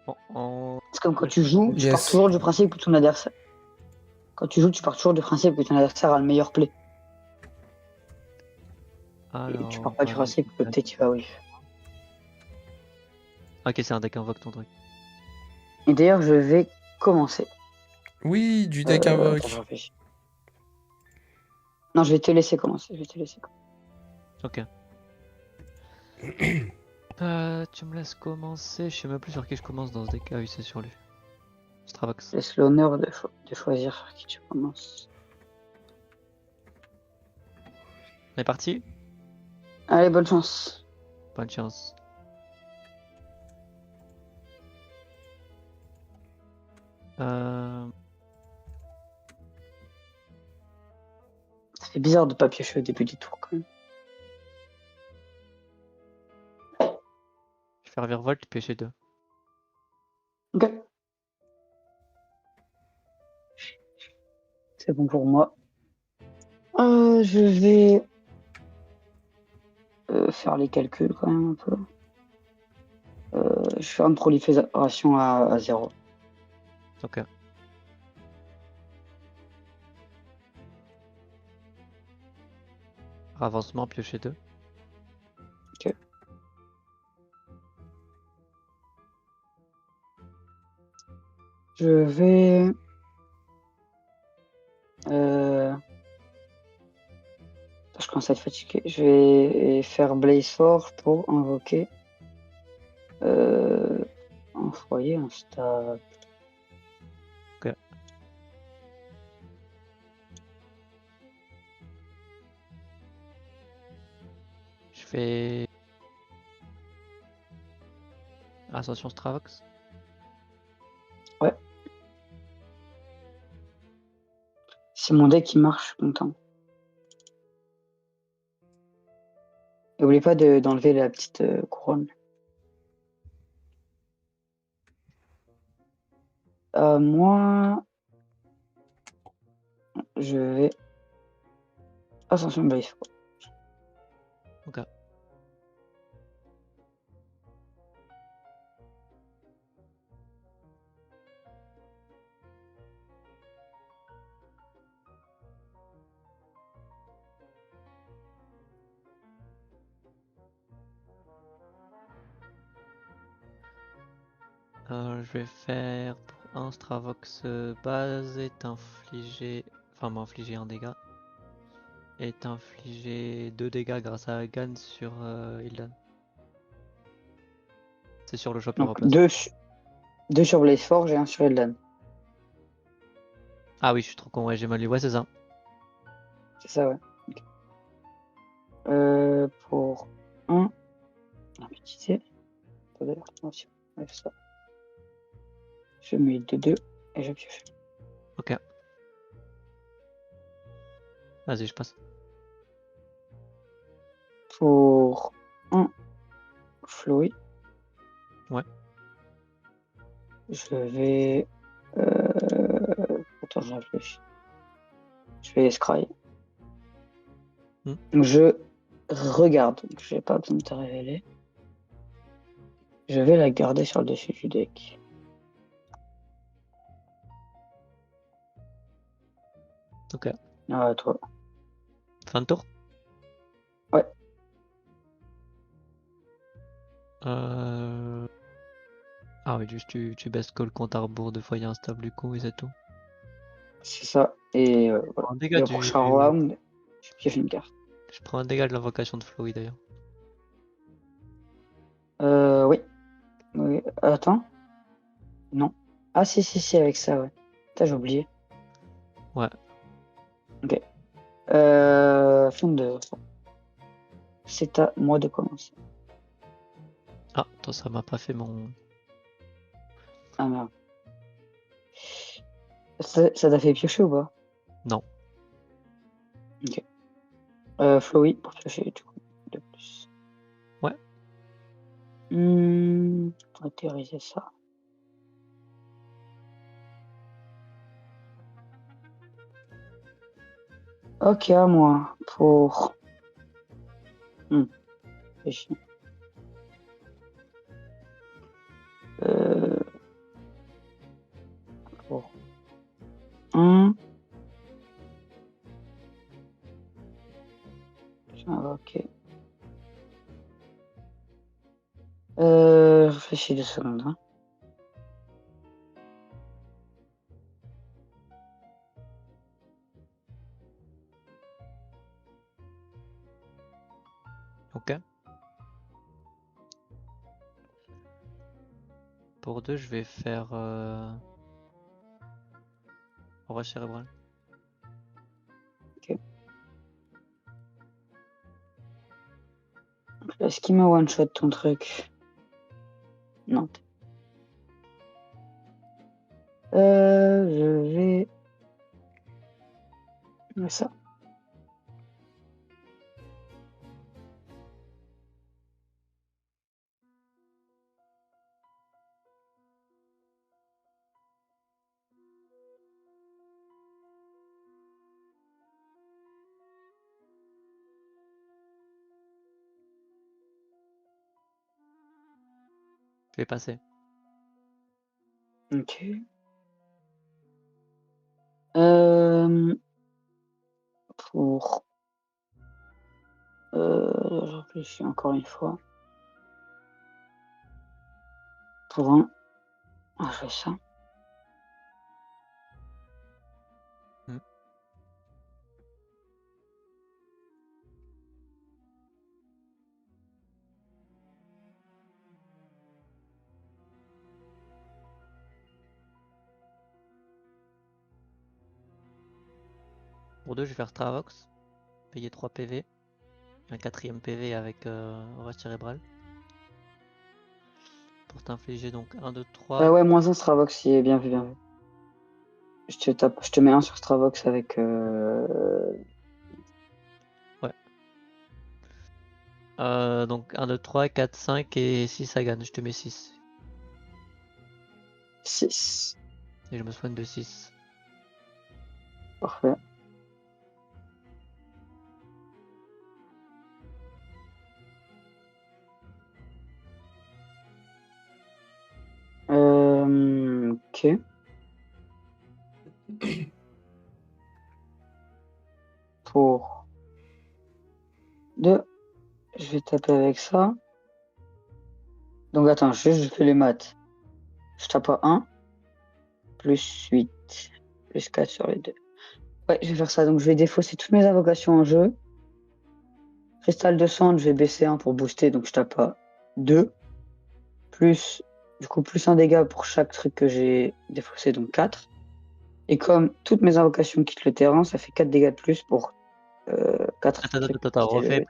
C'est comme quand tu joues, tu pars Yes. toujours du principe que ton adversaire. Quand tu joues, tu pars toujours du principe que ton adversaire a le meilleur play. Et tu pars pas du principe que peut-être tu vas oui. Ok, c'est un deck invoque ton truc. Et d'ailleurs, je vais commencer. Oui, du deck Attends, invoque. je réfléchis. Non, je vais te laisser commencer. Je vais te laisser commencer. Ok. Tu me laisses commencer. Je sais même plus sur qui je commence dans ce deck. Ah oui, c'est sur lui. Stravax. Je laisse l'honneur de choisir sur qui tu commences. On est parti. Allez, bonne chance. Bonne chance. Ça fait bizarre de pas piocher au début du tour quand même. Je vais faire Virevolt, piocher 2. Ok. C'est bon pour moi. Je vais faire les calculs quand même un peu. Je fais une prolifération à 0. Ok. Avancement, piocher 2. Ok. Je vais... Je commence à être fatigué. Je vais faire Blaze Forge pour invoquer un foyer, un stade. Ok. Je fais Ascension Stravox. Ouais. C'est mon deck qui marche, je suis content. N'oubliez pas d'enlever la petite couronne. Moi, je vais... Ascension Blaze Forge. Ok. Je vais faire pour un Stravox base est infligé. Enfin, m'infliger un dégât. Est infligé 2 dégâts grâce à Hagan sur Ildan. C'est sur le shop Donc, Europass. 2 sur Blaze Forge et 1 sur Eldan. Ah oui, je suis trop con, ouais, j'ai mal lu. Ouais, c'est ça. C'est ça, ouais. Okay. Pour 1... Un petit C. Attendez, attention. Ouais, ça. Je mets 2 et je pioche. Ok. Vas-y, je passe. Pour 1 Flowy. Ouais. Je vais... Attends, je réfléchis. Je vais scry. Donc je regarde. Donc j'ai pas besoin de te révéler. Je vais la garder sur le dessus du deck. Ok. Toi. Fin de tour. Ouais. Ah oui, juste tu baisses call compte à rebours de foyer instable du coup et c'est tout. C'est ça. Et voilà. Un Et dégât le prochain round, je pioche une carte. Je prends un dégât de l'invocation de Flowey d'ailleurs. Oui. Oui. Attends. Non. Ah si, avec ça, ouais. Putain, j'ai oublié. Ouais. Ok. Fin de... C'est à moi de commencer. Ah, attends, ça m'a pas fait mon... Ah merde. Ça t'a fait piocher ou pas? Non. Ok. Flowy pour piocher du coup. De plus. Ouais. On va théoriser ça. Ok, à moi. Pour... C'est chiant. Je réfléchis 2 secondes. Hein. Ok. Pour 2, je vais faire roi cérébral. Est-ce qu'il me one-shot ton truc? Non. Je vais... Ça. Je vais passer. Ok. Pour... je réfléchis encore une fois. Pour un... Ah, je fais ça. Pour 2, je vais faire Stravox. Payer 3 PV. Un 4ème PV avec roi cérébral. Pour t'infliger donc 1, 2, 3. Ouais, moins un Stravox, il est bien vu, bien vu. Je te mets un sur Stravox avec... Donc 1, 2, 3, 4, 5 et 6 ça gagne. Je te mets 6. 6. Et je me soigne de 6. Parfait. Ok. Pour 2, je vais taper avec ça. Donc attends, je fais les maths. Je tape à 1, plus 8, plus 4 sur les 2. Ouais, je vais faire ça. Donc je vais défausser toutes mes invocations en jeu. Cristal de sang, je vais baisser 1 pour booster, donc je tape à 2. Plus, du coup, plus un dégât pour chaque truc que j'ai défaussé, donc 4. Et comme toutes mes invocations quittent le terrain, ça fait 4 dégâts de plus pour 4 trucs. Attends, refais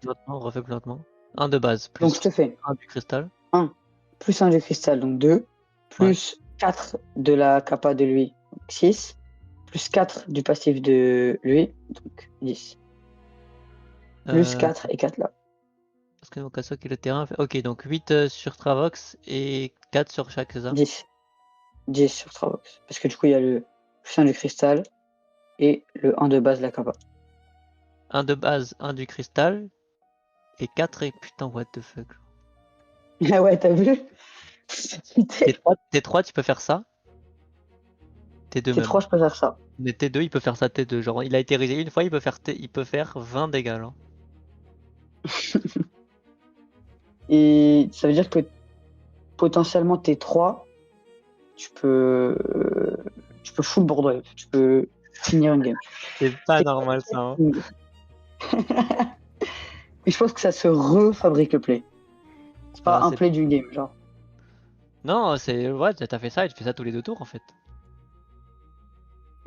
plus lentement. 1 de base, Donc je plus te fais 1 du cristal. 1, plus 1 du cristal, donc 2, plus 4 de la capa de lui, donc 6, plus 4 du passif de lui, donc 10. Plus 4 et 4 là. Parce que donc à ça qui est le terrain. Ok, donc 8 sur Stravox et 4 sur chaque, c'est ça? 10. 10 sur Stravox. Parce que du coup, il y a le plus 1 du cristal et le 1 de base de la capa. 1 de base, 1 du cristal et 4 et putain, what the fuck. Ah ouais, t'as vu? T3, tu peux faire ça. T2 même. T3, je peux faire ça. Mais T2, il peut faire ça T2. Genre, il a été risé une fois, il peut faire 20 dégâts là. Et ça veut dire que potentiellement T3, tu peux full board, tu peux finir une game. C'est pas normal ça. Hein. Et je pense que ça se refabrique le play. C'est pas un play d'une game, genre. Non, c'est. Ouais, t'as fait ça et tu fais ça tous les 2 tours en fait.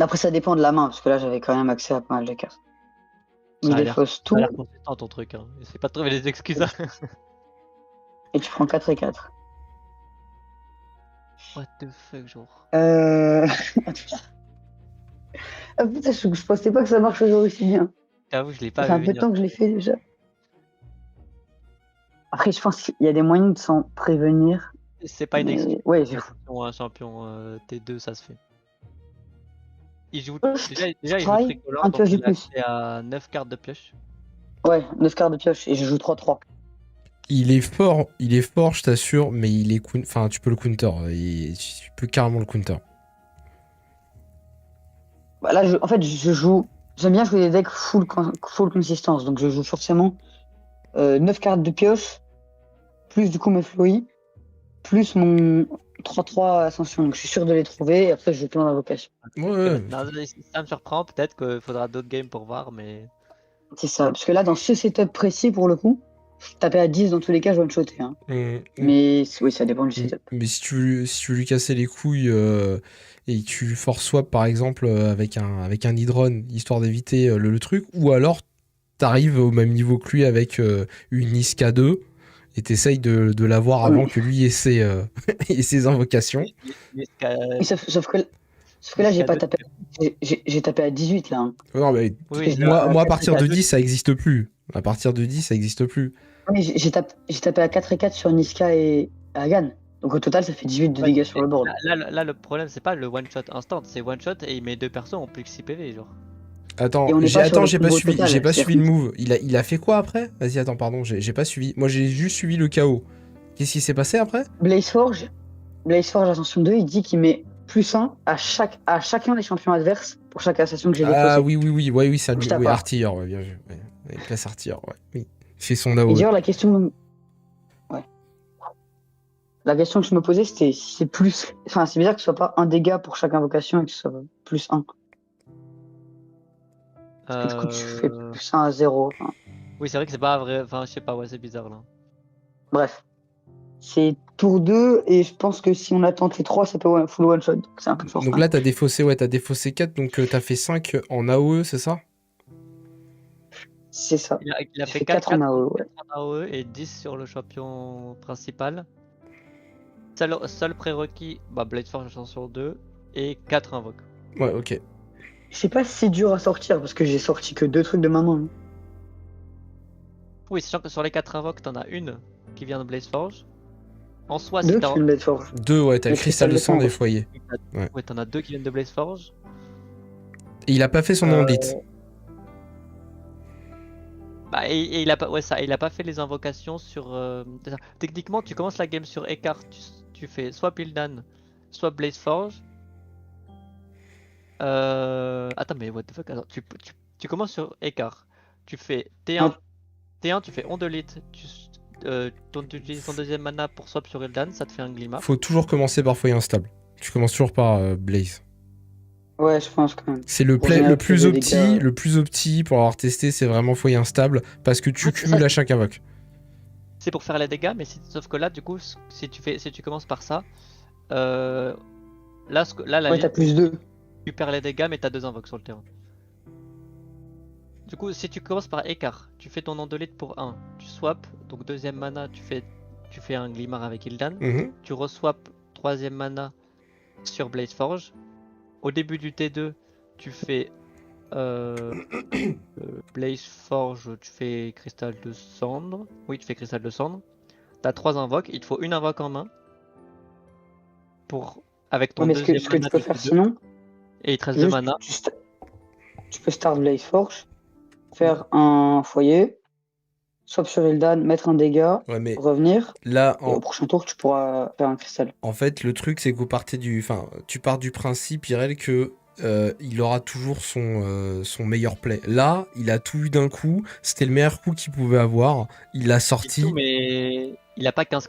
Après, ça dépend de la main, parce que là, j'avais quand même accès à pas mal de cartes. Ça Je a l'air défausse tout. consistant ton truc. Hein. Essaye pas de trouver des excuses. Et tu prends 4 et 4. What the fuck, genre. Ah putain, je pensais pas que ça marche aujourd'hui aussi bien. J'avoue, je l'ai pas Ça fait vu un peu de venir. temps que je l'ai fait déjà. Après, je pense qu'il y a des moyens de s'en prévenir. C'est pas une Mais... excuse. Ouais, Un champion T2, ça se fait. Il joue. Je Déjà il joue try, tricolore, un donc pioche de il a plus. accès à 9 cartes de pioche. Ouais, 9 cartes de pioche et je joue 3-3. Il est fort, je t'assure, mais il est enfin tu peux le counter, tu peux carrément le counter. Bah là, en fait, je joue. J'aime bien jouer des decks full consistance, donc je joue forcément 9 cartes de pioche, plus du coup mes flowy, plus mon 3-3 Ascension. Donc je suis sûr de les trouver et après je vais plein d'invocations. Ouais. Non, ça me surprend, peut-être qu'il faudra d'autres games pour voir, mais. C'est ça. Parce que là, dans ce setup précis, pour le coup, taper à 10 dans tous les cas, je one-shotter. Hein. Mais oui, ça dépend du setup. Mais si tu veux lui casser les couilles et que tu force swap par exemple avec un Hydron, histoire d'éviter le truc, ou alors t'arrives au même niveau que lui avec une Niska 2 et t'essayes de l'avoir avant que lui ait ses, ait ses invocations. Jusqu'à- Oui, sauf que là, j'ai pas tapé. J'ai tapé à 18 là. Hein. Non, mais Oui, moi à partir de à 10 ça existe plus. À partir de 10 ça existe plus. Oui, j'ai tapé à 4 et 4 sur Niska et Hagan. Donc au total, ça fait 18 de dégâts sur le board. Là, le problème, c'est pas le one-shot instant, c'est one-shot et mes deux persos ont plus que 6 PV, genre. Attends, Et on n'est pas sur le j'ai pas combo suivi, total, j'ai pas c'est-à-dire suivi le move. Il a fait quoi après? Vas-y, attends, pardon, j'ai pas suivi. Moi j'ai juste suivi le KO. Qu'est-ce qui s'est passé après? Blazeforge Ascension 2, il dit qu'il met +1 à chacun des champions adverses pour chaque assassin que j'ai défaussé. Ah oui, ça lui. Je tape Oui, pas. artilleur, ouais, bien vu. Ouais. Avec classe artilleur, ouais. Oui. Il fait son Et AOE. d'ailleurs, la question que je me posais, c'était si c'est plus. Enfin, c'est bizarre que ce soit pas un dégât pour chaque invocation et que ce soit +1. Parce que du coup, tu fais +1 à 0. Enfin, Oui, c'est vrai que c'est pas vrai. Enfin, je sais pas, ouais, c'est bizarre là. bref. C'est tour 2 et je pense que si on attend les 3, ça peut full one shot. Donc c'est un peu fort. Donc là, t'as défaussé 4, donc t'as fait 5 en AOE, c'est ça? C'est ça. Il a J'ai fait fait 4 4 en AOE. Ouais. en AOE et 10 sur le champion principal. Seul prérequis, Blade Forge Ascension 2 et 4 invoques. Ouais, ok. Je sais pas si c'est dur à sortir parce que j'ai sorti que 2 trucs de ma main. Hein. Oui, sachant que sur les 4 invoques, t'en as une qui vient de Blaze Forge. En soi, 2 si qui t'as. viennent de Forge. 2, ouais, t'as le cristal de sang des ouais. foyers. Ouais, t'en as 2 qui viennent de Blaze Forge. Et il a pas fait son Ondit. Et il a pas, ouais, ça, il a pas fait les invocations sur. Techniquement, tu commences la game sur écart, tu fais soit Pildan, soit Blaze Forge. Attends, mais what the fuck? Attends, tu commences sur écart. Tu fais T1, tu fais Ondolite, tu utilises ton deuxième mana pour swap sur Ildan, ça te fait un Glimmer. Faut toujours commencer par foyer instable. Tu commences toujours par Blaze. Ouais, je pense quand même. C'est le plus opti pour avoir testé, c'est vraiment foyer instable parce que tu cumules à chaque invoque. C'est pour faire les dégâts, mais sauf que là, du coup, si tu commences par ça, là, la ouais, t'as +2. Tu perds les dégâts, mais t'as 2 invoques sur le terrain. Du coup, si tu commences par écart, tu fais ton Ondolite pour 1, tu swaps, donc deuxième mana, tu fais un Glimmer avec Ildan, tu reswaps troisième mana sur Blaze Forge. Au début du T2, tu fais Blaze Forge, tu fais Cristal de Cendre. Oui, tu fais Cristal de Cendre. T'as 3 invoques, il te faut une invoque en main. Avec ton deuxième ce que mana tu peux faire sinon, et il te reste 2 mana. Tu peux start Blaze Forge, faire un foyer, swap sur Ildan, mettre un dégât, revenir. Là, et au prochain tour, tu pourras faire un cristal. En fait, le truc, c'est que tu pars du principe, Irel, que il aura toujours son meilleur play. Là, il a tout eu d'un coup. C'était le meilleur coup qu'il pouvait avoir. Il l'a sorti. Tout, mais il a pas 15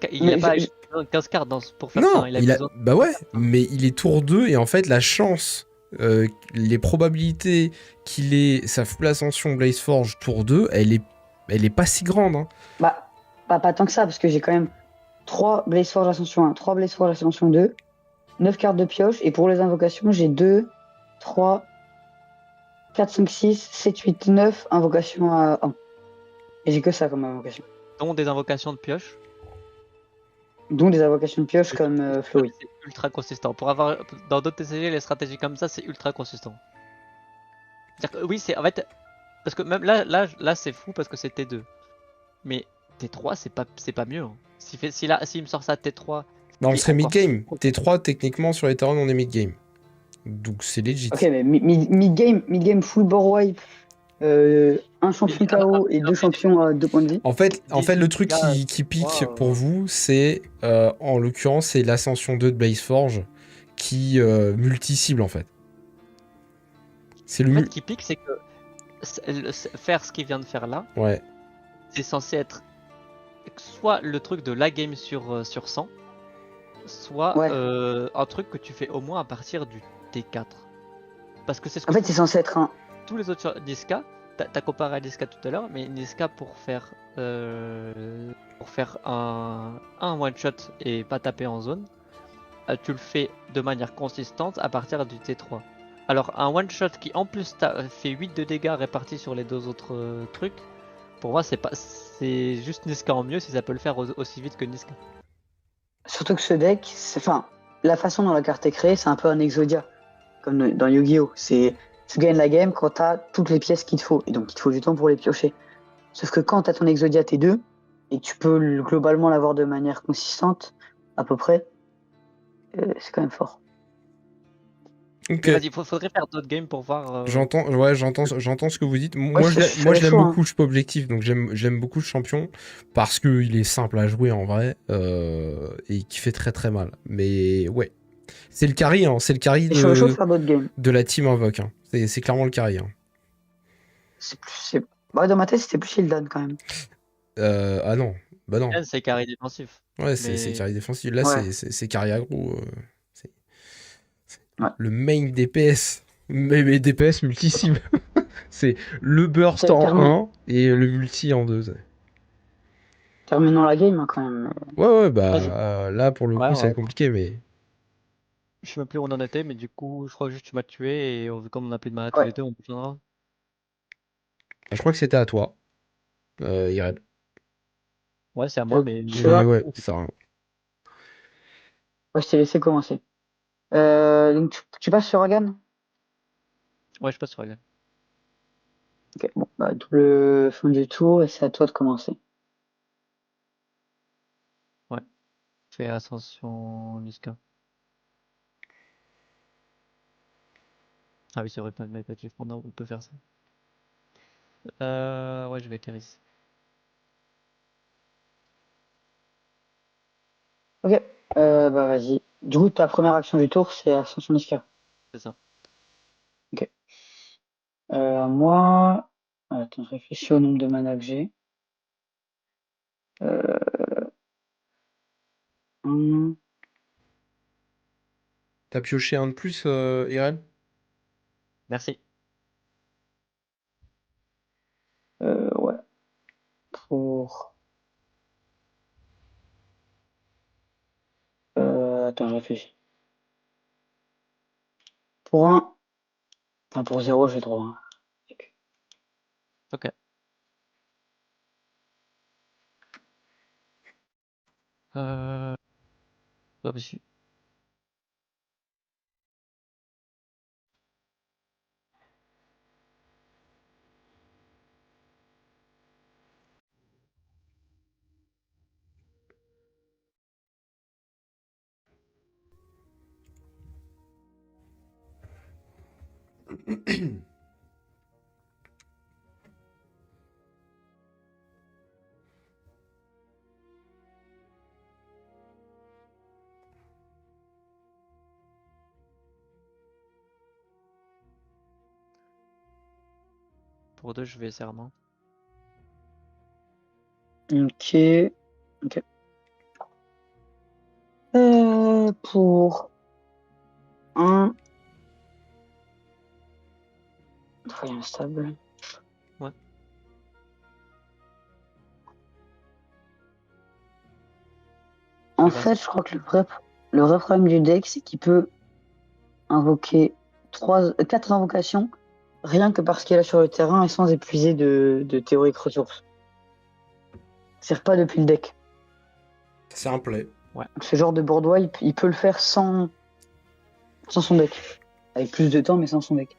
cartes pour faire non, ça. Il a besoin... Bah ouais, mais il est tour 2 et en fait, la chance, les probabilités qu'il ait sa full ascension Blaze Forge tour 2, elle est pas si grande. Hein. Bah, pas tant que ça, parce que j'ai quand même 3 Blaze Forge Ascension 1, 3 Blaze Forge Ascension 2, 9 cartes de pioche, et pour les invocations, j'ai 2, 3, 4, 5, 6, 7, 8, 9 invocations à 1. Et j'ai que ça comme invocation. Dont des invocations de pioche. Dont des invocations de pioche comme Flurry. C'est ultra consistant. Pour avoir dans d'autres TCG, les stratégies comme ça, c'est ultra consistant. Que, oui, c'est en fait. Parce que même là c'est fou parce que c'est T2. Mais T3, c'est pas mieux. Hein. S'il me sort ça T3. Bah, on serait mid-game. T3, techniquement, sur les terrains, on est mid-game. Donc c'est legit. Ok, mais mid-game full board wipe, un champion KO et 2 champions à 2 points de vie. En fait, le truc qui pique pour vous, c'est en l'occurrence, c'est l'ascension 2 de Blaze Forge qui multi-cible en fait. C'est le qui pique, c'est que faire ce qu'il vient de faire là, ouais. C'est censé être soit le truc de la game sur 100, soit Ouais. un truc que tu fais au moins à partir du T4. Parce que c'est ce que En fait, c'est censé être un. tous les autres Niska, t'as comparé à Niska tout à l'heure, mais Niska pour faire un one shot et pas taper en zone, tu le fais de manière consistante à partir du T3. Alors un one shot qui en plus fait 8 de dégâts répartis sur les deux autres trucs, pour moi c'est juste Niska en mieux si ça peut le faire aussi vite que Niska. Surtout que ce deck, enfin, la façon dont la carte est créée, c'est un peu un Exodia, comme dans Yu-Gi-Oh! Tu gagnes la game quand t'as toutes les pièces qu'il te faut, et donc il te faut du temps pour les piocher. Sauf que quand t'as ton Exodia T2, et que tu peux globalement l'avoir de manière consistante, à peu près, c'est quand même fort. Ok. Mais vas-y, faudrait faire d'autres games pour voir. J'entends ce que vous dites. Ouais, Moi, je je l'aime chaud, hein. beaucoup, je suis pas objectif, donc j'aime beaucoup ce champion parce qu'il est simple à jouer en vrai et qui fait très très mal. Mais ouais, c'est le carry, hein, c'est le carry Et je serais chaud de faire d'autres games. de la team Invoke. Hein. C'est clairement le carry. Hein. Bah, dans ma tête, c'était plus Hildan quand même. Ah non, bah non. C'est carré défensif. Ouais, c'est Mais carry défensif. Là, Ouais. c'est carry aggro. C'est Ouais. le main DPS. Mais DPS multi-cible. C'est le burst en Terminons 1 et le multi en 2. la game hein, quand même. Ouais, bah vas-y. là pour le Ouais, coup, ça va ouais. être compliqué, mais. Je sais même plus où on en était, mais du coup, je crois que juste tu m'as tué et comme on a plus de mana tous Ouais. les deux, on reviendra. Je crois que c'était à toi, Irel. Ouais, c'est à moi, mais. Tu vois, Ouais, ça. ouais, je t'ai laissé commencer. Donc tu passes sur Hagan? Ouais, je passe sur la gueule. Ok, bon, bah, double fin du tour et c'est à toi de commencer. Ouais. Fais ascension Niska. Ah oui, c'est vrai, pas de Meditative pendant, on peut faire ça. Ouais, je vais Kéris. Ok, bah vas-y. Du coup, ta première action du tour, c'est Ascension Niska. C'est ça. Ok. Moi, attends, je réfléchis au nombre de mana que j'ai. Euh, hum, T'as pioché un de plus, Irel? Merci. ouais, pour... attends, je réfléchis. Pour un, enfin pour zéro, j'ai droit. Hein. Ok. Pas possible. Pour deux, je vais serment. Ok, ok. Pour un, très instable. Ouais. Je En fais 20. fait, je crois que le vrai problème du deck, c'est qu'il peut invoquer 4 invocations rien que parce qu'il est sur le terrain et sans épuiser de théoriques ressources. C'est pas depuis le deck. C'est un play. Ouais. Donc, ce genre de bourdois, il peut le faire sans son deck. Avec plus de temps, mais sans son deck.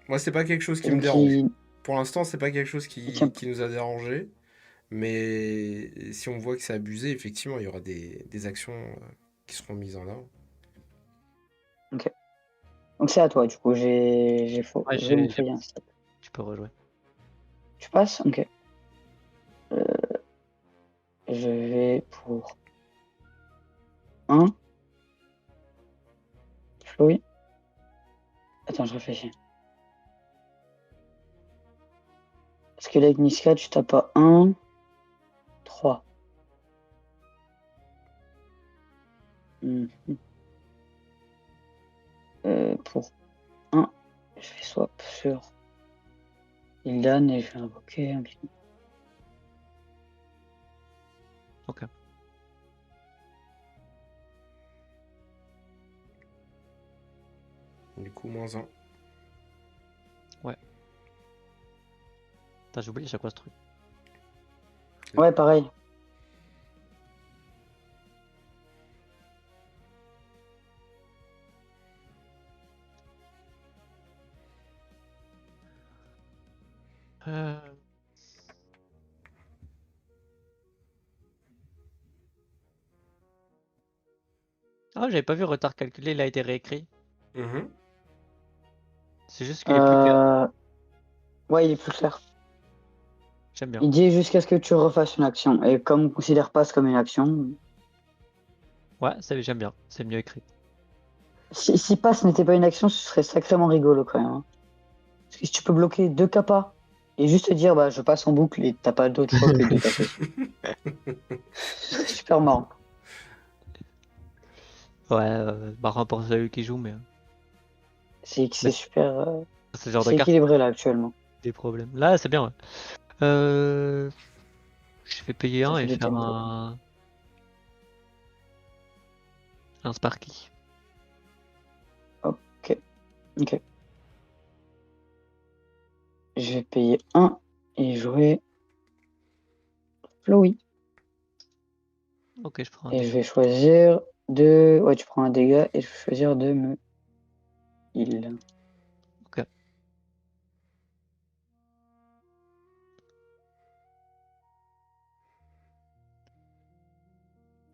Moi, c'est pas quelque chose Et qui me donc, dérange. Pour l'instant, c'est pas quelque chose il tient. qui nous a dérangé. Mais si on voit que c'est abusé, effectivement, il y aura des actions qui seront mises en avant. Ok. Donc, c'est à toi, du coup. Ouais, J'ai mon feuille instable. tu peux rejouer. Tu passes? Ok. Je vais pour un. Oui. Attends, je réfléchis. Parce que là, avec Niska, tu tapes pas 1, 3. Mhm. Pour 1, je vais swap sur Ildan et je vais invoquer un petit. Ok. Du coup, -1. Putain, j'oublie chaque fois ce truc. Ouais, pareil. Euh, Ah, j'avais pas vu retard calculé, il a été réécrit. Mhm. C'est juste qu'il est plus clair. Ouais, il est plus clair. J'aime bien. Il dit jusqu'à ce que tu refasses une action. Et comme on considère passe comme une action, Ouais, j'aime bien. C'est mieux écrit. si passe n'était pas une action, ce serait sacrément rigolo quand même, hein. Parce que si tu peux bloquer 2 kappas et juste te dire bah je passe en boucle et t'as pas d'autre choix que de taper. Ce serait super marrant. Ouais, marrant pour celui qui joue, mais C'est mais super. c'est le genre de C'est carte équilibré là actuellement. des problèmes. Là, c'est bien, ouais. Euh, Je vais payer Ça un fait et du faire tempo. un Sparky. Ok. Ok. Je vais payer 1 et jouer Flowey. Ok, je prends un Et je dégât. vais choisir de. Ouais, tu prends un dégât et je vais choisir de me heal. Ok.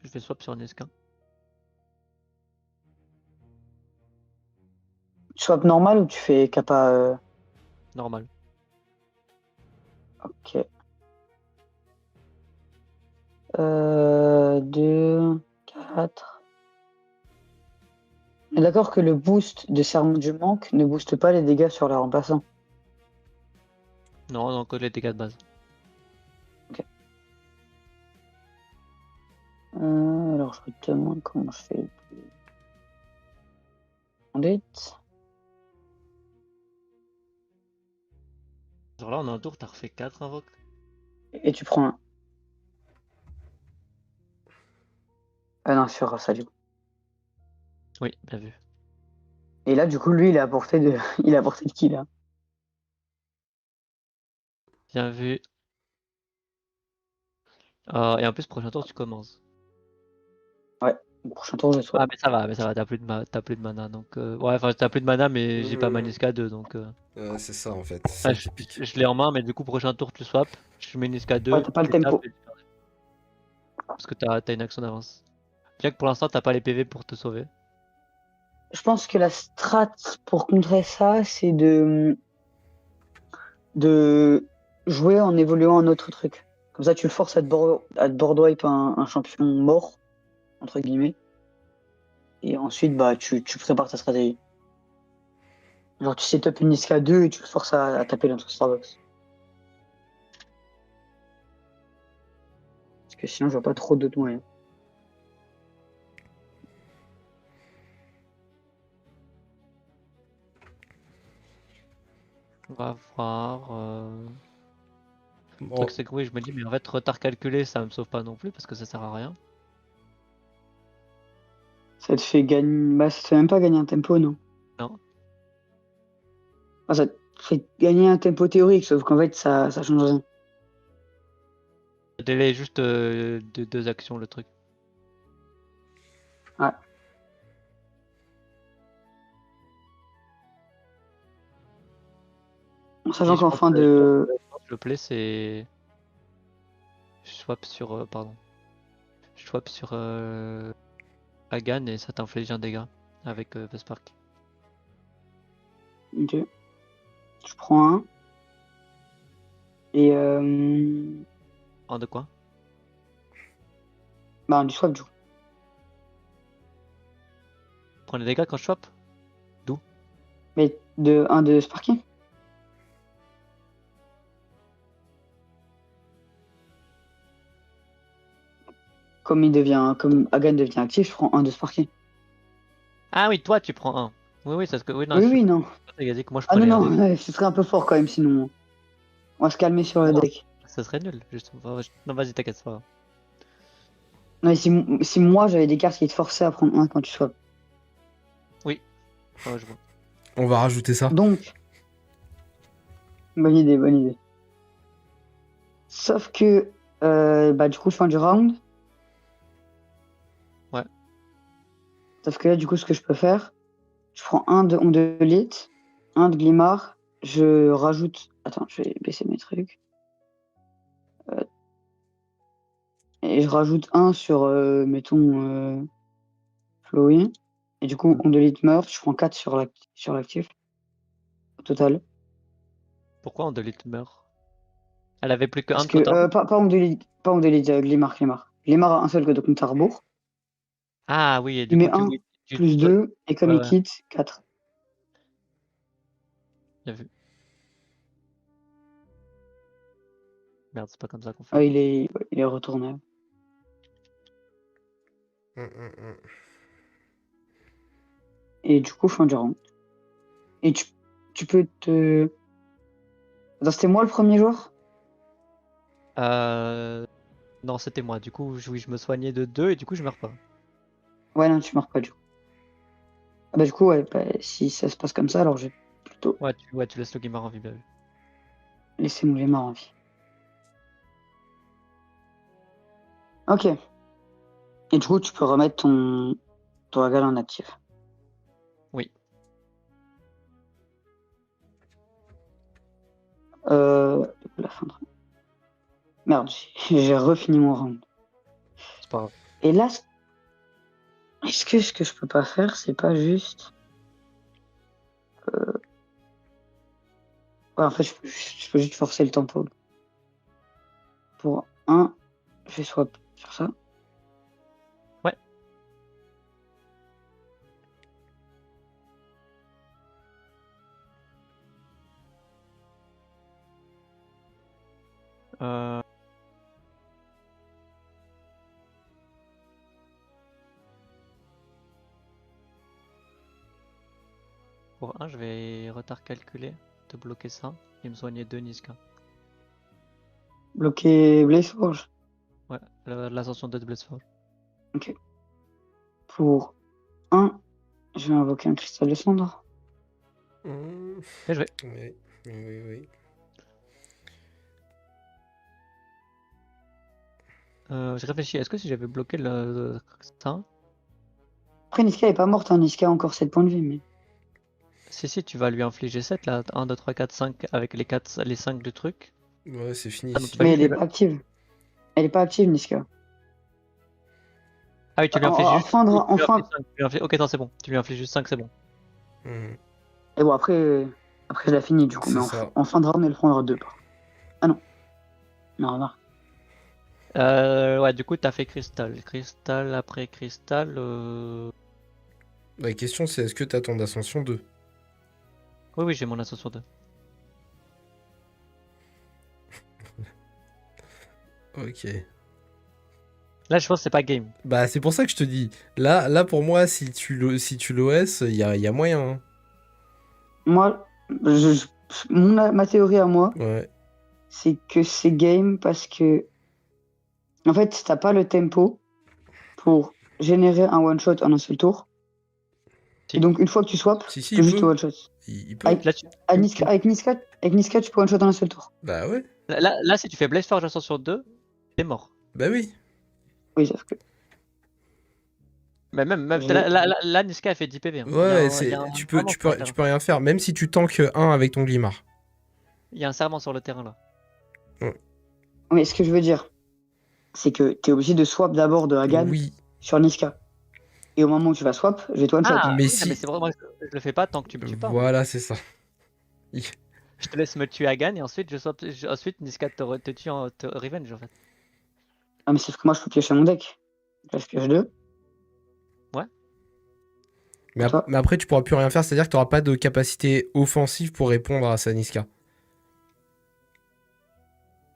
Je vais swap sur un esquin. Tu swap normal ou tu fais kappa Normal. Ok. 2, 4. On est d'accord que le boost de Sermon du Manque ne booste pas les dégâts sur le remplaçant. Non, non, que les dégâts de base. Alors je me demande comment je fais. Conduite. Genre là, en un tour, t'as refait 4 invoques. Et tu prends un. Ah non, sur ça du coup. Oui, bien vu. Et là, du coup, lui, il est à portée de, il est à portée de qui là? Bien vu. Et en plus, prochain tour, tu commences. Ouais. Le prochain tour, je swap. Ah, mais ça va, t'as plus de mana. Donc, ouais, enfin, t'as plus de mana, mais j'ai pas Maniska 2. Donc, C'est ça en fait, ah, c'est typique. je l'ai en main, mais du coup, prochain tour, tu swap. Je mets Niska Ouais, 2, t'as pas le tu tapes tempo. et tu perds. Parce que t'as une action d'avance. Bien que pour l'instant, t'as pas les PV pour te sauver. Je pense que la strat pour contrer ça, c'est de jouer en évoluant un autre truc. Comme ça, tu le forces à te board wipe un champion mort, entre guillemets. Et ensuite, bah, tu prépares ta stratégie. Genre, tu setup une Niska 2 et tu le forces à taper notre Starbucks. Parce que sinon, je vois pas trop d'autres moyens. On va voir. Le truc, Bon, c'est que oui, je me dis, mais en fait, retard calculé, ça me sauve pas non plus parce que ça sert à rien. Ça te fait gagner. Bah, ça te fait même pas gagner un tempo, non? Non. Ah, ça te fait gagner un tempo théorique, sauf qu'en fait, ça change rien. Le délai est juste de 2 actions, le truc. Ouais. En Si, sachant je qu'en pense fin que de. le play, c'est. Je swap sur. Pardon. Je swap sur Hagan et ça t'inflige un dégât avec Vespark. Ok. Je prends un. Et. Un de quoi? Bah, du swap, du coup. Prends les dégâts quand je swap? D'où? Mais un de Sparky. comme Hagan devient actif, je prends 1 de Sparky. Ah oui, toi tu prends un. Oui, c'est ce que. Oui, non, Oui, non. il a dit que moi je Ah non, prenais non, un. ouais, ce serait un peu fort quand même, sinon. On va se calmer sur le Non, deck. ça serait nul, justement. Enfin, non, vas-y, t'inquiète, c'est pas grave. Non, et si moi j'avais des cartes qui te forçaient à prendre 1 quand tu swaps. Ouais, je vois. On va rajouter ça. Donc, bonne idée, bonne idée. Sauf que, du coup, fin du round. Ouais. Sauf que là, du coup, ce que je peux faire, je prends 1 de Ondolite, 1 de Glimar, je rajoute. Attends, je vais baisser mes trucs. Et je rajoute 1 sur, mettons, Flowing. Et du coup, Ondolite meurt, je prends 4 sur l'actif. Au total. Pourquoi Andolite meurt? Elle avait plus que 1 Parce de que, compte à rebours. pas Ondolite, Glimar. Glimar a un seul de compte à rebours. Ah oui, et du Il coup, met 1 tu- plus toi- 2, et comme ouais, il ouais, quitte, 4. bien vu. Merde, c'est pas comme ça qu'on fait. Ah, il est retourné. Et du coup, fin du round. Et tu peux te. Attends, c'était moi le premier joueur? Non, c'était moi. Du coup, oui, je me soignais de 2 et du coup, je meurs pas. Ouais, non, tu meurs pas du coup. Ah bah, du coup, ouais, si ça se passe comme ça, alors j'ai plutôt Ouais, tu laisses le gamer en vie, bien vu. laissé mon Glimar en vie. Ok. Et du coup, tu peux remettre ton Hagal en actif. Oui. La fin de round. Merde, j'ai refini mon round. C'est pas grave. Et là, est-ce que ce que je peux pas faire, c'est pas juste. Ouais, en fait, je peux juste forcer le tempo. Pour 1, je vais swap sur ça. Ouais. Euh... Pour 1, je vais retard calculer, te bloquer ça et me soigner 2 Niska. Bloquer Blazeforge. Ouais, l'ascension de Blitzforge. Ok. Pour 1, je vais invoquer un cristal de cendre. Bien joué. Oui. Je réfléchis, est-ce que si j'avais bloqué ça, Après, Niska est pas morte, hein. Niska a encore 7 points de vie, mais. si, tu vas lui infliger 7 là, 1, 2, 3, 4, 5 avec les 5 du truc. Ouais, c'est fini. Ah non, tu vas Mais juste elle est lui- pas active. Elle est pas active, Niska. Ah oui, tu lui En, infliges en juste. fin de, Tu en lui fin. infliges 5, Ok, attends, c'est bon. Tu lui infliges juste 5, c'est bon. Et bon, après je l'ai fini, du coup. Mais C'est ça. en fin de round, elle prendra 2. Ah non. Non, remarque. Ouais, du coup, t'as fait cristal. Cristal après cristal. La question, c'est est-ce que t'as ton ascension 2? Oui, j'ai mon ascension 2. Ok. Là, je pense que c'est pas game. Bah, c'est pour ça que je te dis. Là pour moi, si tu l'OS, il y a moyen. Hein. Moi, ma théorie à moi, Ouais. c'est que c'est game parce que. En fait, t'as pas le tempo pour générer un one-shot en un seul tour. Si. Et donc, une fois que tu swaps, Si, tu peux il juste peut. one-shot. Il peut. Avec, Là, avec Niska, tu peux one-shot en un seul tour. Bah ouais. là, si tu fais Blaze Forge ascension 2, t'es mort. Bah oui. Oui, sauf que. Mais même J'ai- là, Niska a fait 10 PV. Hein. Ouais, Il y a tu peux, serment tu sur le peux, terrain. tu peux rien faire. Même si tu tankes 1 avec ton Glimar. Il y a un serment sur le terrain là. Mais ce que je veux dire, c'est que t'es obligé de swap d'abord de Hagan Oui. sur Niska. Et au moment où tu vas swap, je vais te one-shot. Ah, Mais oui, si- mais c'est vrai, moi, je le fais pas tant que tu me tues pas. Moi. Voilà, c'est ça. Je te laisse me tuer à Gan et ensuite, ensuite Niska te tue en revenge en fait. Ah, mais sauf que moi, je peux piocher mon deck. Là, je pioche 2. Mais, Toi mais après, tu pourras plus rien faire. C'est-à-dire que tu n'auras pas de capacité offensive pour répondre à sa Niska.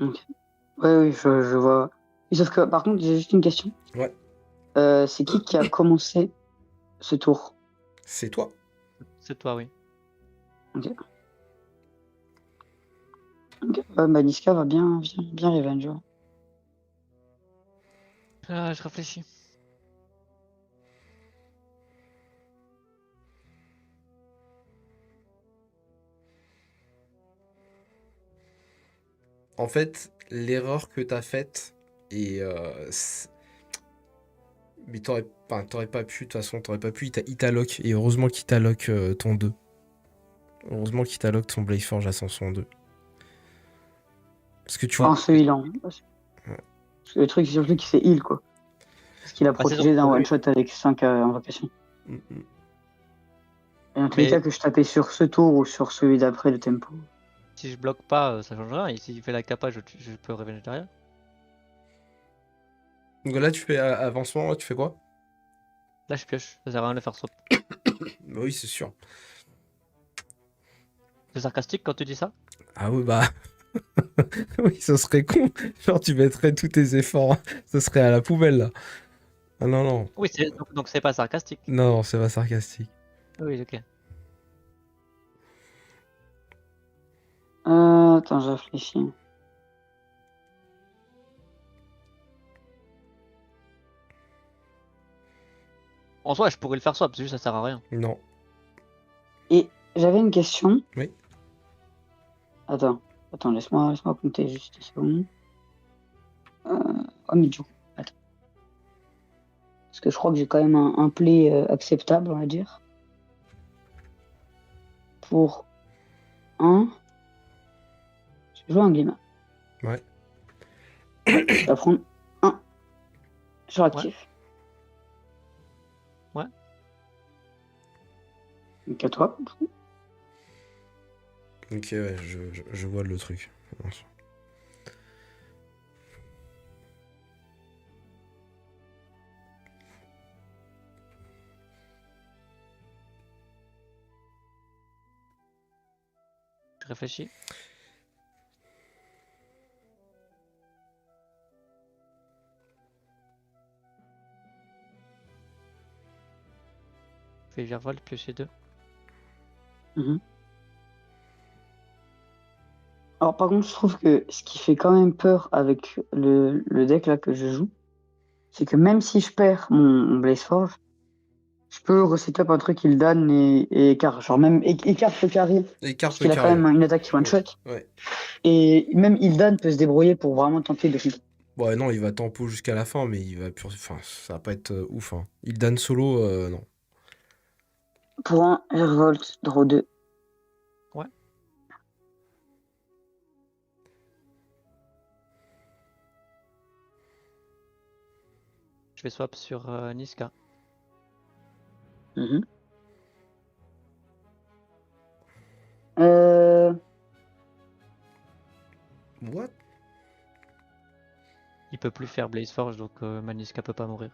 Oui, je vois. Sauf que, par contre, j'ai juste une question. Ouais. C'est qui a commencé ce tour? C'est toi. C'est toi, oui. Ok. Niska va bien revenge. Ouais. Je réfléchis. En fait, l'erreur que t'as faite, et mais t'aurais pas pu, de toute façon, t'aurais pas pu, il t'a lock, et heureusement qu'il t'a lock ton 2. Heureusement qu'il t'a lock ton Blazeforge Ascension 2. Parce que tu vois. Enfin, ce heal, hein. Parce que le truc, c'est surtout qu'il s'est heal, quoi. Parce qu'il a Bah, c'est protégé d'un surtout- one-shot avec 5 invocations. Mm, mm. Et dans tous les Mais cas, que je tapais sur ce tour ou sur celui d'après, le tempo. si je bloque pas, ça change rien. Et s'il fait la capa, je peux revenge derrière. Donc là, tu fais avancement, là, tu fais quoi? Là, je pioche. Ça sert à rien de faire swap. Bah oui, c'est sûr. C'est sarcastique quand tu dis ça? Ah oui, bah. Oui, ça serait con. Genre, tu mettrais tous tes efforts. Ça serait à la poubelle, là. Ah non, non. Oui, donc c'est pas sarcastique. Non, non, c'est pas sarcastique. Oui, ok. Attends, je réfléchis. En soi, je pourrais le faire swap, c'est juste ça sert à rien. Non. Et j'avais une question. Oui. Attends, laisse-moi compter juste une seconde. Oh, mais du coup, attends. Parce que je crois que j'ai quand même un play acceptable, on va dire. Pour un, je vais jouer un Glimmer. Ouais. Je vais prendre un sur actif. Ouais. Donc à toi. Ok, ouais, je vois le truc. Je réfléchis. Je fais Virvolt, piocher 2. Mhm. Alors par contre, je trouve que ce qui fait quand même peur avec le deck là que je joue, c'est que même si je perds mon Blazeforge, je peux resetup un truc Il'dan et écart. Genre même écarte le carry. Parce Écarte le qu'il a quand carré. même une attaque qui one shot. Ouais. Et même Il'dan peut se débrouiller pour vraiment tenter de finir. Bon, ouais, non, il va tempo jusqu'à la fin, mais il va enfin, ça va pas être ouf. Hein. Il donne solo, non. Pour un Airvolt, draw 2. Ouais. Je vais swap sur Niska. Mhm. Euh... What? Il peut plus faire Blazeforge, donc Maniska peut pas mourir.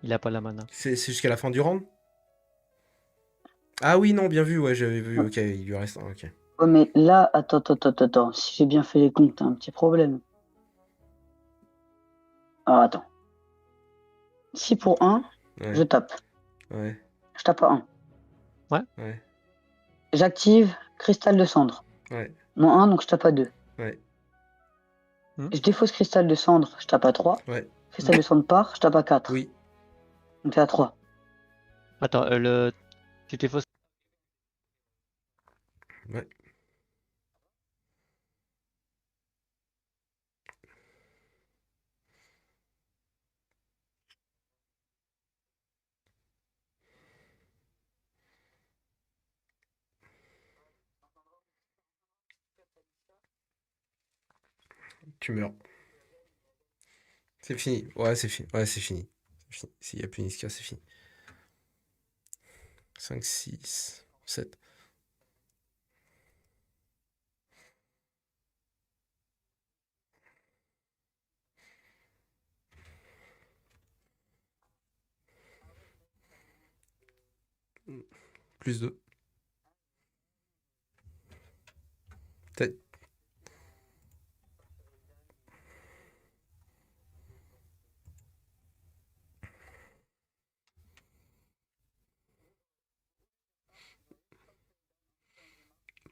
Il a pas la mana. C'est jusqu'à la fin du round? Ah oui, non, bien vu, ouais, j'avais vu. Ouais. Ok, il lui reste un, ok. Ouais, mais là, attends. Si j'ai bien fait les comptes, t'as un petit problème. Ah, attends. Si pour 1, Ouais, je tape. ouais, Je tape à 1. ouais, J'active Cristal de Cendre. ouais, Moins 1, donc je tape à 2. ouais, Je défausse Cristal de Cendre, je tape à 3. ouais. Cristal de Cendre part, je tape à 4. Oui. Donc c'est à 3. Attends, tu t'es faussé. Ouais. Tu meurs. C'est fini. Ouais, c'est fini. Ouais, c'est fini. C'est fini. S'il y a plus Niska, c'est fini. 5, 6, 7. Plus 2.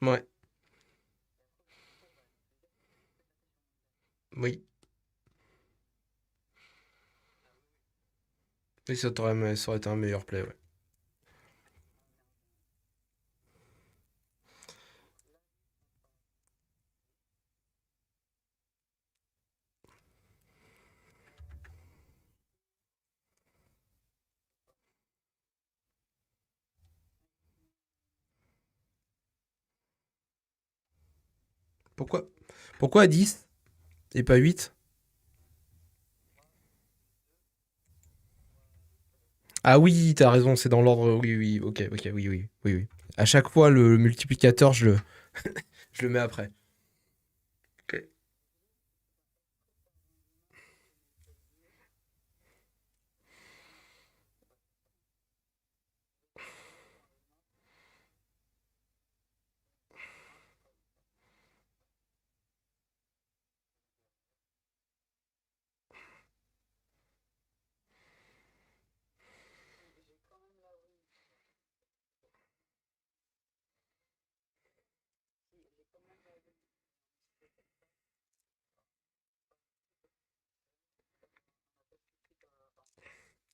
Ouais, oui. Et ça aurait été un meilleur play, ouais. Pourquoi, pourquoi 10 et pas 8? Ah oui, t'as raison, c'est dans l'ordre. Oui, oui, ok, ok, oui, oui, oui, oui. À chaque fois, le multiplicateur, je le mets après. Ok.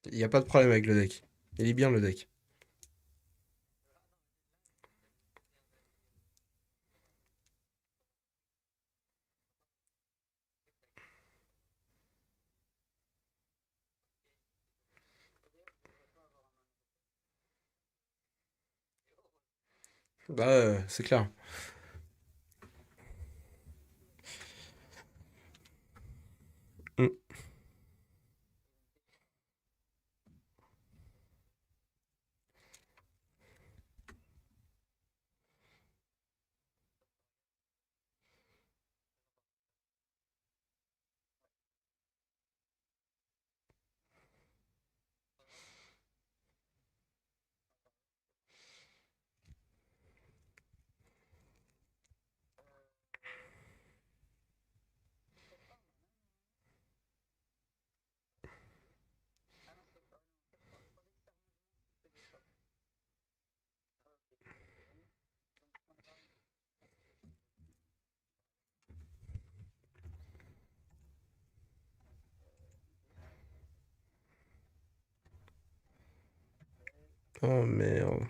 Il n'y a pas de problème avec le deck. Il est bien le deck. Bah, c'est clair. Mm. Oh merde.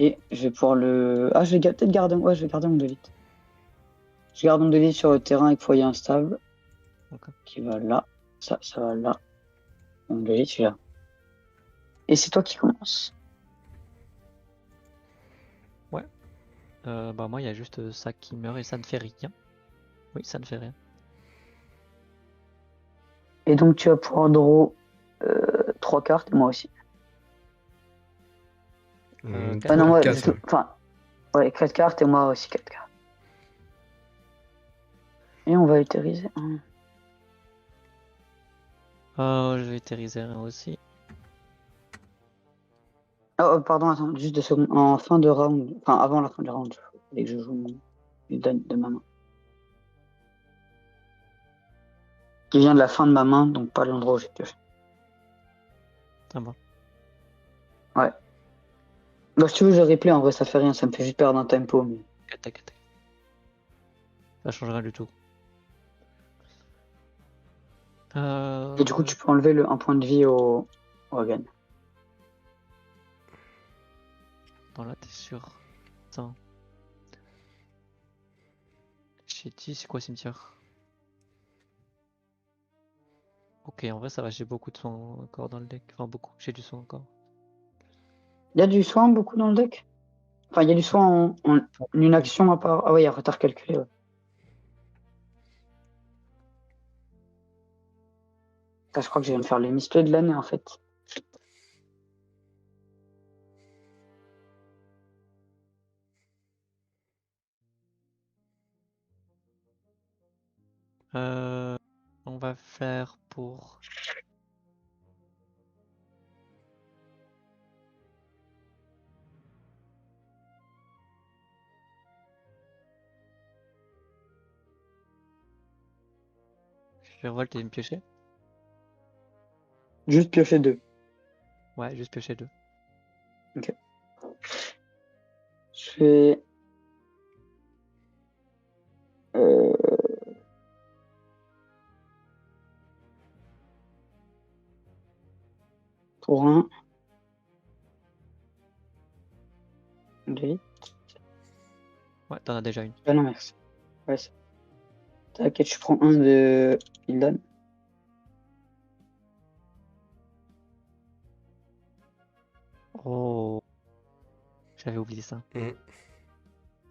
Et je vais pouvoir le. Ah, je vais peut-être garder. Ouais, je vais garder mon Delete. Je garde mon Delete sur le terrain avec foyer instable. Ok. Qui va là. Ça va là. Mon Delete, je là. Et c'est toi qui commence. Ouais. Bah moi, il y a juste ça qui meurt et ça ne fait rien. Oui, ça ne fait rien. Et donc, tu vas pouvoir draw 3 cartes, et moi aussi. Quatre Non, moi, 4. enfin, ouais, 4 cartes, et moi aussi 4 cartes. Et on va utiliser un. Je vais terroriser un aussi. Oh, pardon, attends, juste 2 secondes. En fin de round, enfin, avant la fin du round, il fallait que je joue de ma main. Qui vient de la fin de ma main, donc pas l'endroit où j'ai pioché. Ah bon. Ouais. Bah, si tu veux, je replay, en vrai, ça fait rien, ça me fait juste perdre un tempo. Mais... T'inquiète. Ça change rien du tout. Et du coup, tu peux enlever un point de vie au Hagan. Attends, là, t'es sûr. Attends. Chetty, c'est quoi cimetière? Ok, en vrai, ça va, j'ai beaucoup de soins encore dans le deck. Enfin, beaucoup, j'ai du soin encore. Il y a du soin beaucoup dans le deck. Enfin, il y a du soin en une action à part. Ah ouais, il y a retard calculé. Ouais. Putain, je crois que je vais me faire le misplay de l'année en fait. On va faire pour... Je vais revolt et me piocher. Juste piocher 2. Ouais, juste piocher 2. Ok. Je vais. euh, pour un. Allez. Ouais, t'en as déjà une. Ah non, merci. Ouais, t'inquiète, je prends un de Hildan. Oh, j'avais oublié ça. Mm.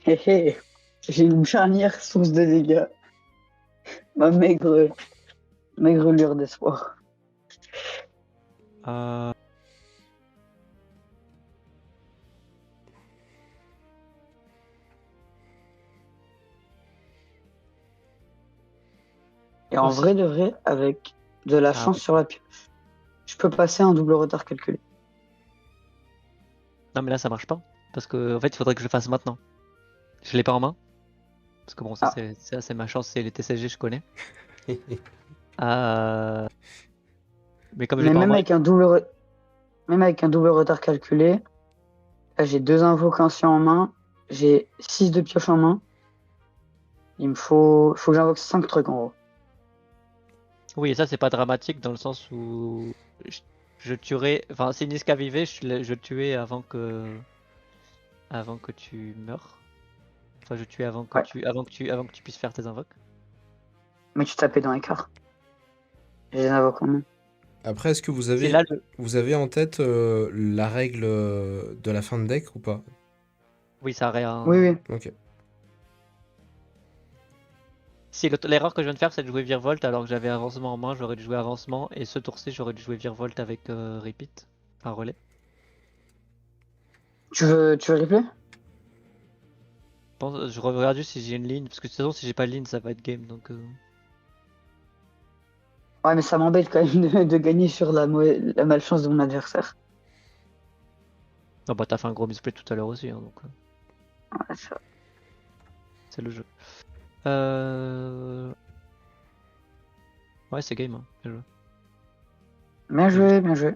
Hé hé, j'ai une charnière source de dégâts. Ma maigre lueur d'espoir. Euh, Et en aussi. vrai de vrai, avec de la Ah chance ouais. sur la pioche, je peux passer un double retard calculé. Non, mais là, ça marche pas. Parce que, en fait, il faudrait que je le fasse maintenant. Je l'ai pas en main. Parce que bon, ça, Ah, c'est ma chance, c'est les TCG, je connais. Euh, Mais comme je l'ai mais pas en même main, avec même avec un double retard calculé, là, j'ai 2 invoques anciens en main, j'ai 6 de pioche en main. Il me faut que j'invoque 5 trucs en gros. oui, et ça, c'est pas dramatique dans le sens où je, je tuerai. Enfin, si Niska vivait, je le tuais avant que tu meurs. Enfin, je tuais Ouais, avant que tu puisses faire tes invoques. mais tu tapais dans les cartes. J'ai des invoques en main. Après, est-ce que C'est là le. vous avez en tête la règle de la fin de deck ou pas? Oui, ça aurait Oui, un. oui. Ok. Si l'erreur que je viens de faire, c'est de jouer Virevolt alors que j'avais avancement en main, j'aurais dû jouer avancement. Et ce tour-ci, j'aurais dû jouer Virevolt avec Repeat, un relais. Tu veux replay? Je regarde juste si j'ai une ligne, parce que de toute façon, si j'ai pas de ligne, ça va être game. Donc, Ouais, mais ça m'embête quand même de gagner sur la malchance de mon adversaire. non, bah t'as fait un gros misplay tout à l'heure aussi, hein, donc Ouais, ça- c'est le jeu. Euh... Ouais, c'est game, hein. Bien joué. Bien Bien joué. joué, bien joué.